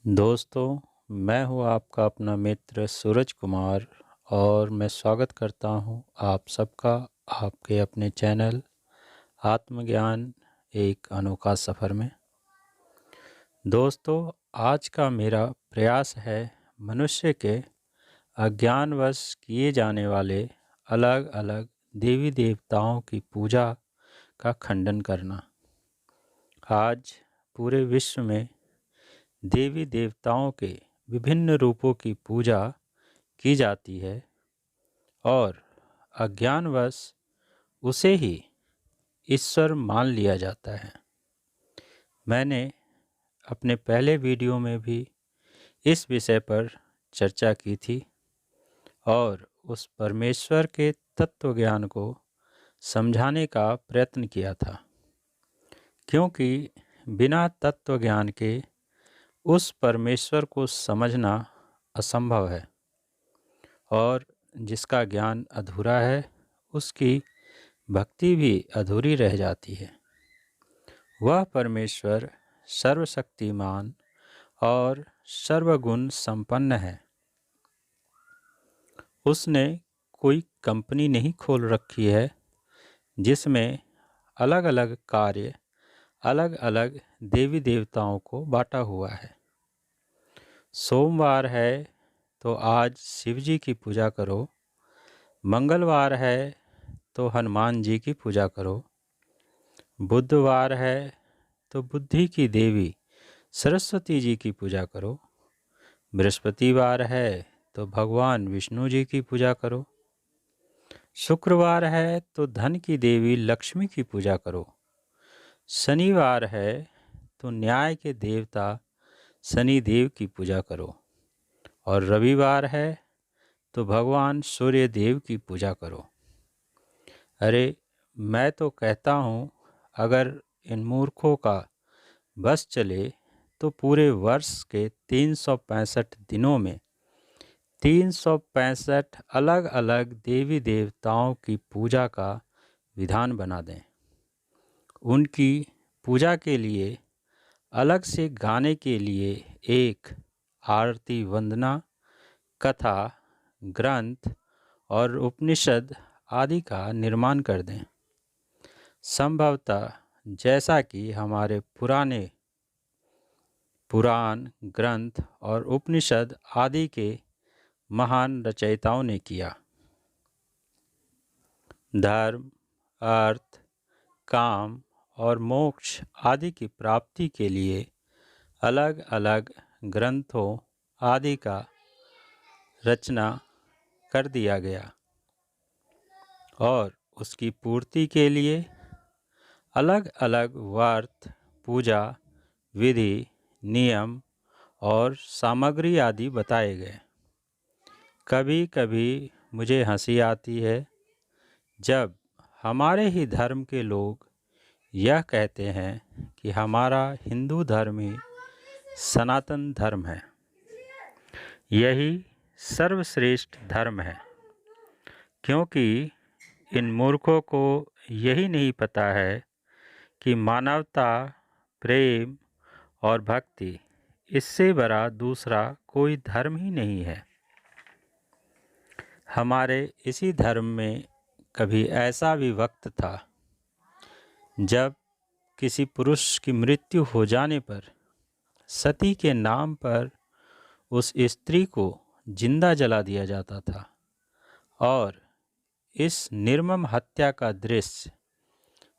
दोस्तों, मैं हूँ आपका अपना मित्र सूरज कुमार और मैं स्वागत करता हूँ आप सबका आपके अपने चैनल आत्मज्ञान एक अनोखा सफ़र में। दोस्तों, आज का मेरा प्रयास है मनुष्य के अज्ञानवश किए जाने वाले अलग अलग देवी देवताओं की पूजा का खंडन करना। आज पूरे विश्व में देवी देवताओं के विभिन्न रूपों की पूजा की जाती है और अज्ञानवश उसे ही ईश्वर मान लिया जाता है। मैंने अपने पहले वीडियो में भी इस विषय पर चर्चा की थी और उस परमेश्वर के तत्व ज्ञान को समझाने का प्रयत्न किया था, क्योंकि बिना तत्व ज्ञान के उस परमेश्वर को समझना असंभव है और जिसका ज्ञान अधूरा है उसकी भक्ति भी अधूरी रह जाती है। वह परमेश्वर सर्वशक्तिमान और सर्वगुण संपन्न है। उसने कोई कंपनी नहीं खोल रखी है जिसमें अलग अलग कार्य अलग अलग देवी देवताओं को बांटा हुआ है। सोमवार है तो आज शिव जी की पूजा करो, मंगलवार है तो हनुमान जी की पूजा करो, बुधवार है तो बुद्धि की देवी सरस्वती जी की पूजा करो, बृहस्पतिवार है तो भगवान विष्णु जी की पूजा करो, शुक्रवार है तो धन की देवी लक्ष्मी की पूजा करो, शनिवार है तो न्याय के देवता शनि देव की पूजा करो और रविवार है तो भगवान सूर्य देव की पूजा करो। अरे, मैं तो कहता हूँ अगर इन मूर्खों का बस चले तो पूरे वर्ष के 365 दिनों में 365 अलग अलग देवी देवताओं की पूजा का विधान बना दें। उनकी पूजा के लिए अलग से गाने के लिए एक आरती वंदना कथा ग्रंथ और उपनिषद आदि का निर्माण कर दें। संभवतः जैसा कि हमारे पुराण ग्रंथ और उपनिषद आदि के महान रचयिताओं ने किया। धर्म, अर्थ, काम और मोक्ष आदि की प्राप्ति के लिए अलग अलग ग्रंथों आदि का रचना कर दिया गया और उसकी पूर्ति के लिए अलग अलग व्रत, पूजा, विधि, नियम और सामग्री आदि बताए गए। कभी कभी मुझे हंसी आती है जब हमारे ही धर्म के लोग यह कहते हैं कि हमारा हिंदू धर्म ही सनातन धर्म है, यही सर्वश्रेष्ठ धर्म है, क्योंकि इन मूर्खों को यही नहीं पता है कि मानवता, प्रेम और भक्ति इससे बड़ा दूसरा कोई धर्म ही नहीं है। हमारे इसी धर्म में कभी ऐसा भी वक्त था जब किसी पुरुष की मृत्यु हो जाने पर सती के नाम पर उस स्त्री को जिंदा जला दिया जाता था और इस निर्मम हत्या का दृश्य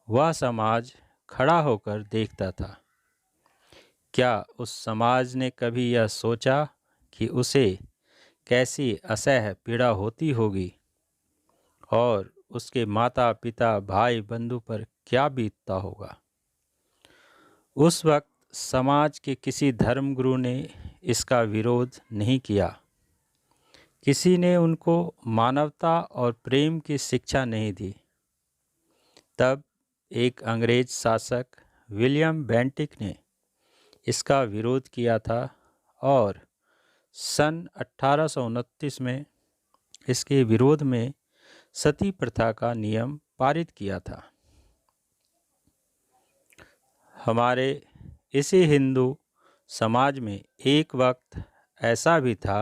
वह समाज खड़ा होकर देखता था। क्या उस समाज ने कभी यह सोचा कि उसे कैसी असह्य पीड़ा होती होगी और उसके माता पिता भाई बंधु पर क्या बीतता होगा? उस वक्त समाज के किसी धर्मगुरु ने इसका विरोध नहीं किया, किसी ने उनको मानवता और प्रेम की शिक्षा नहीं दी। तब एक अंग्रेज शासक विलियम बेंटिक ने इसका विरोध किया था और सन 1829 में इसके विरोध में सती प्रथा का नियम पारित किया था। हमारे इसी हिंदू समाज में एक वक्त ऐसा भी था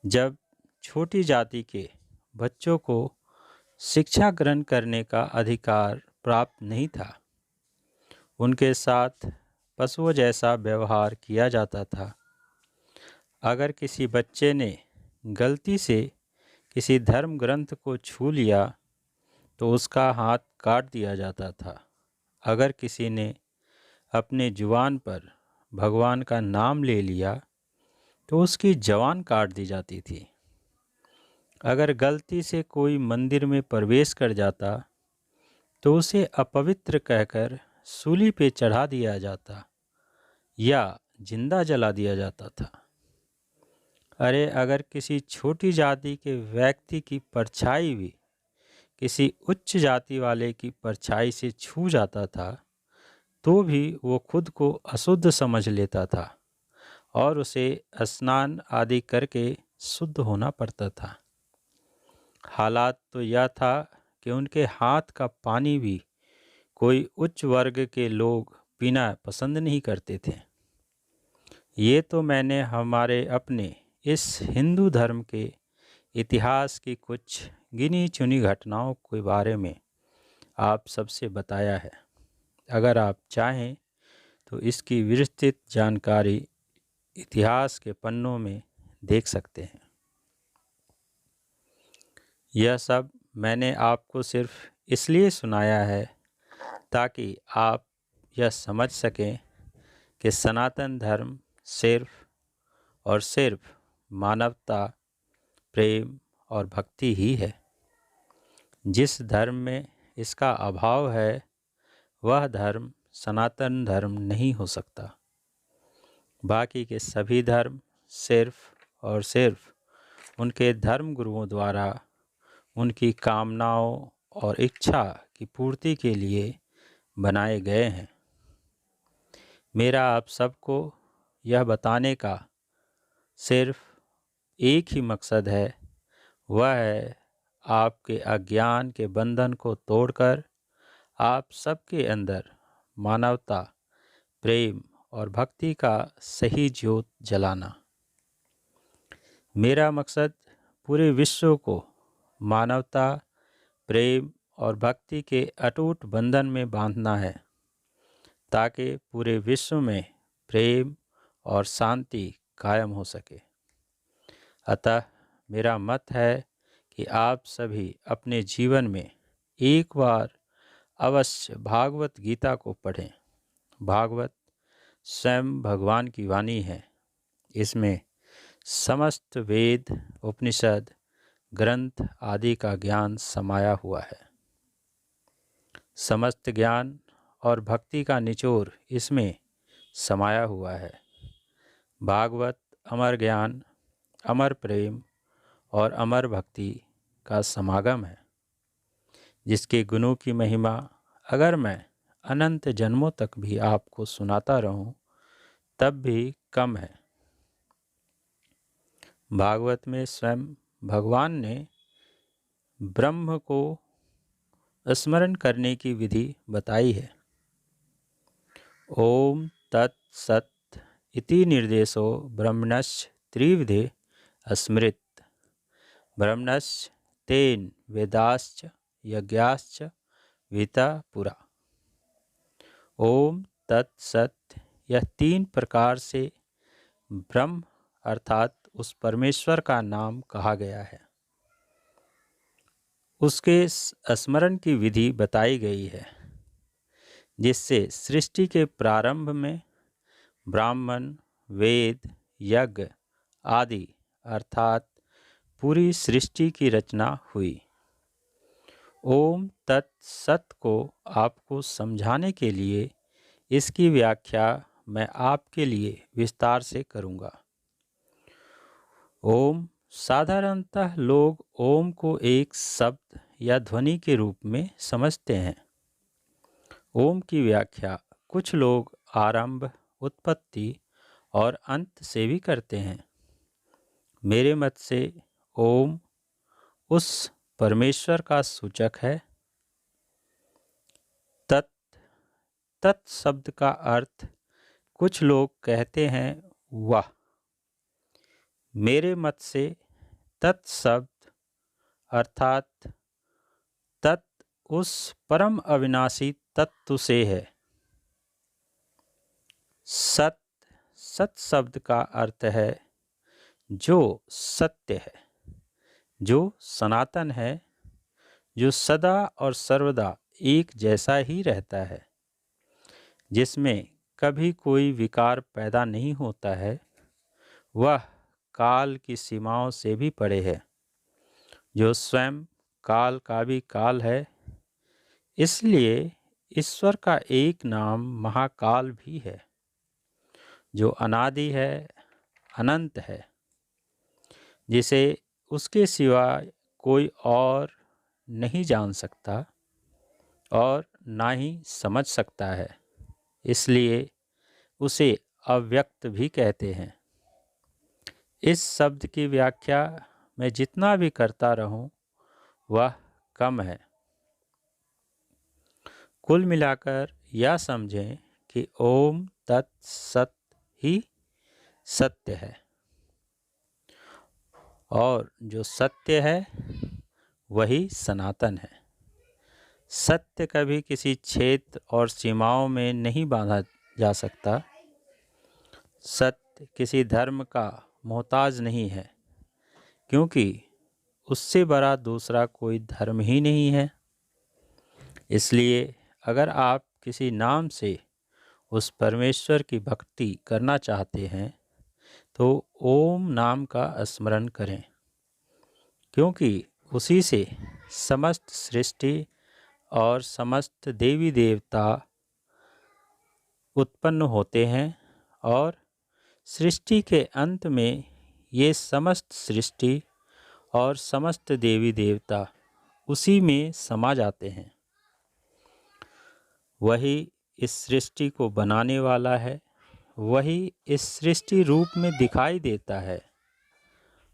जब छोटी जाति के बच्चों को शिक्षा ग्रहण करने का अधिकार प्राप्त नहीं था। उनके साथ पशुओं जैसा व्यवहार किया जाता था। अगर किसी बच्चे ने गलती से किसी धर्म ग्रंथ को छू लिया तो उसका हाथ काट दिया जाता था। अगर किसी ने अपने जुबान पर भगवान का नाम ले लिया तो उसकी जुबान काट दी जाती थी। अगर गलती से कोई मंदिर में प्रवेश कर जाता तो उसे अपवित्र कहकर सूली पे चढ़ा दिया जाता या जिंदा जला दिया जाता था। अरे अगर किसी छोटी जाति के व्यक्ति की परछाई भी किसी उच्च जाति वाले की परछाई से छू जाता था तो भी वो खुद को अशुद्ध समझ लेता था और उसे स्नान आदि करके शुद्ध होना पड़ता था। हालात तो यह था कि उनके हाथ का पानी भी कोई उच्च वर्ग के लोग पीना पसंद नहीं करते थे। ये तो मैंने हमारे अपने इस हिंदू धर्म के इतिहास की कुछ गिनी चुनी घटनाओं के बारे में आप सबसे बताया है। अगर आप चाहें तो इसकी विस्तृत जानकारी इतिहास के पन्नों में देख सकते हैं। यह सब मैंने आपको सिर्फ इसलिए सुनाया है ताकि आप यह समझ सकें कि सनातन धर्म सिर्फ और सिर्फ मानवता, प्रेम और भक्ति ही है। जिस धर्म में इसका अभाव है वह धर्म सनातन धर्म नहीं हो सकता। बाकी के सभी धर्म सिर्फ और सिर्फ उनके धर्म गुरुओं द्वारा उनकी कामनाओं और इच्छा की पूर्ति के लिए बनाए गए हैं। मेरा आप सबको यह बताने का सिर्फ एक ही मकसद है, वह है आपके अज्ञान के बंधन को तोड़कर आप सबके अंदर मानवता, प्रेम और भक्ति का सही ज्योत जलाना। मेरा मकसद पूरे विश्व को मानवता, प्रेम और भक्ति के अटूट बंधन में बांधना है ताकि पूरे विश्व में प्रेम और शांति कायम हो सके। अतः मेरा मत है कि आप सभी अपने जीवन में एक बार अवश्य भागवत गीता को पढ़ें। भागवत स्वयं भगवान की वाणी है। इसमें समस्त वेद, उपनिषद, ग्रंथ आदि का ज्ञान समाया हुआ है। समस्त ज्ञान और भक्ति का निचोड़ इसमें समाया हुआ है। भागवत अमर ज्ञान, अमर प्रेम और अमर भक्ति का समागम है, जिसके गुणों की महिमा अगर मैं अनंत जन्मों तक भी आपको सुनाता रहूं तब भी कम है। भागवत में स्वयं भगवान ने ब्रह्म को स्मरण करने की विधि बताई है। ओम तत्सत् इति निर्देशो ब्रह्मणश्च त्रिविधे स्मृत ब्रह्मणश्च तेन वेदाश्च यज्ञाश्च विहिता पुरा। ओम तत्सत् यह तीन प्रकार से ब्रह्म अर्थात उस परमेश्वर का नाम कहा गया है। उसके स्मरण की विधि बताई गई है, जिससे सृष्टि के प्रारंभ में ब्राह्मण, वेद, यज्ञ आदि अर्थात पूरी सृष्टि की रचना हुई। ओम तत्सत् को आपको समझाने के लिए इसकी व्याख्या मैं आपके लिए विस्तार से करूँगा। ओम साधारणतः लोग ओम को एक शब्द या ध्वनि के रूप में समझते हैं। ओम की व्याख्या कुछ लोग आरंभ, उत्पत्ति और अंत से भी करते हैं। मेरे मत से ओम उस परमेश्वर का सूचक है। तत् शब्द का अर्थ कुछ लोग कहते हैं वाह। मेरे मत से तत् शब्द अर्थात तत् उस परम अविनाशी तत्व से है। सत सत शब्द का अर्थ है जो सत्य है, जो सनातन है, जो सदा और सर्वदा एक जैसा ही रहता है, जिसमें कभी कोई विकार पैदा नहीं होता है। वह काल की सीमाओं से भी परे है, जो स्वयं काल का भी काल है। इसलिए ईश्वर का एक नाम महाकाल भी है, जो अनादि है, अनंत है, जिसे उसके सिवा कोई और नहीं जान सकता और ना ही समझ सकता है। इसलिए उसे अव्यक्त भी कहते हैं। इस शब्द की व्याख्या मैं जितना भी करता रहूं वह कम है। कुल मिलाकर यह समझें कि ओम तत् सत ही सत्य है, और जो सत्य है वही सनातन है। सत्य कभी किसी क्षेत्र और सीमाओं में नहीं बांधा जा सकता। सत्य किसी धर्म का मोहताज नहीं है, क्योंकि उससे बड़ा दूसरा कोई धर्म ही नहीं है। इसलिए अगर आप किसी नाम से उस परमेश्वर की भक्ति करना चाहते हैं तो ओम नाम का स्मरण करें, क्योंकि उसी से समस्त सृष्टि और समस्त देवी देवता उत्पन्न होते हैं, और सृष्टि के अंत में ये समस्त सृष्टि और समस्त देवी देवता उसी में समा जाते हैं। वही इस सृष्टि को बनाने वाला है, वही इस सृष्टि रूप में दिखाई देता है,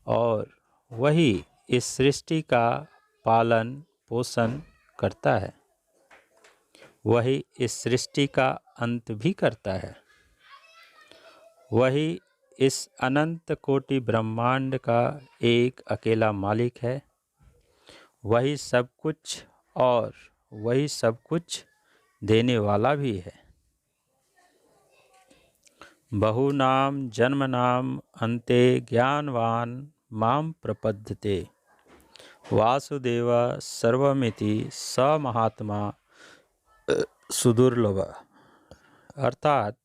और वही इस सृष्टि का पालन पोषण करता है। वही इस सृष्टि का अंत भी करता है। वही इस अनंत कोटि ब्रह्मांड का एक अकेला मालिक है। वही सब कुछ और वही सब कुछ देने वाला भी है। बहुनाम जन्मनाम अन्ते ज्ञानवान माम प्रपद्यते वासुदेव सर्वमिति स महात्मा सुदुर्लभ। अर्थात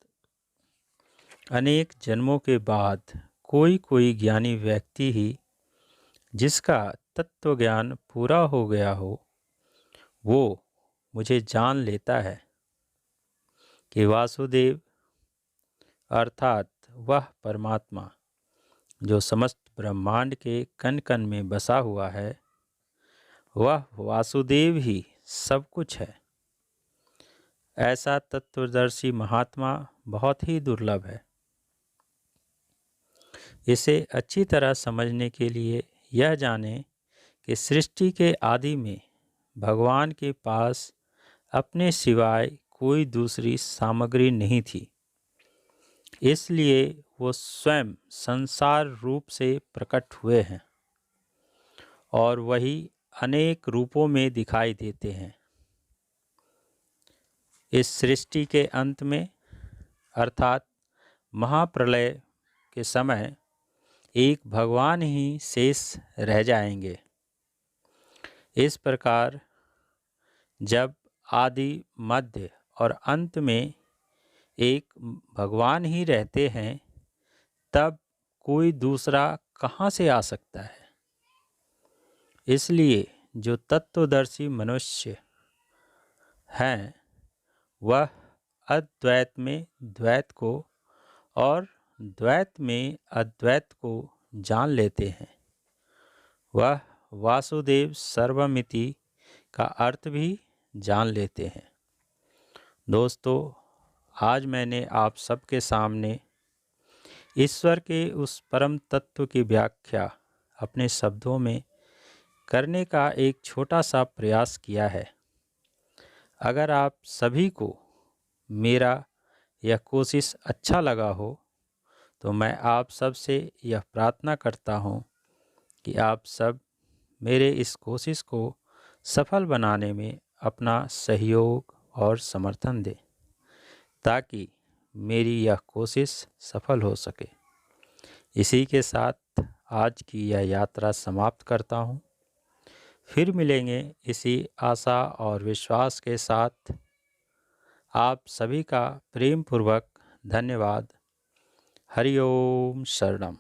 अनेक जन्मों के बाद कोई कोई ज्ञानी व्यक्ति ही, जिसका तत्व ज्ञान पूरा हो गया हो, वो मुझे जान लेता है कि वासुदेव अर्थात वह परमात्मा जो समस्त ब्रह्मांड के कण कण में बसा हुआ है, वह वासुदेव ही सब कुछ है। ऐसा तत्वदर्शी महात्मा बहुत ही दुर्लभ है। इसे अच्छी तरह समझने के लिए यह जानें कि सृष्टि के आदि में भगवान के पास अपने सिवाय कोई दूसरी सामग्री नहीं थी। इसलिए वो स्वयं संसार रूप से प्रकट हुए हैं, और वही अनेक रूपों में दिखाई देते हैं। इस सृष्टि के अंत में अर्थात महाप्रलय के समय एक भगवान ही शेष रह जाएंगे। इस प्रकार जब आदि मध्य और अंत में एक भगवान ही रहते हैं, तब कोई दूसरा कहाँ से आ सकता है। इसलिए जो तत्वदर्शी मनुष्य हैं, वह अद्वैत में द्वैत को और द्वैत में अद्वैत को जान लेते हैं। वह वासुदेव सर्वमिति का अर्थ भी जान लेते हैं। दोस्तों, आज मैंने आप सबके सामने ईश्वर के उस परम तत्व की व्याख्या अपने शब्दों में करने का एक छोटा सा प्रयास किया है। अगर आप सभी को मेरा यह कोशिश अच्छा लगा हो तो मैं आप सब से यह प्रार्थना करता हूँ कि आप सब मेरे इस कोशिश को सफल बनाने में अपना सहयोग और समर्थन दें ताकि मेरी यह कोशिश सफल हो सके। इसी के साथ आज की यह यात्रा समाप्त करता हूँ। फिर मिलेंगे इसी आशा और विश्वास के साथ। आप सभी का प्रेम पूर्वक धन्यवाद। हरि ओम शरणम।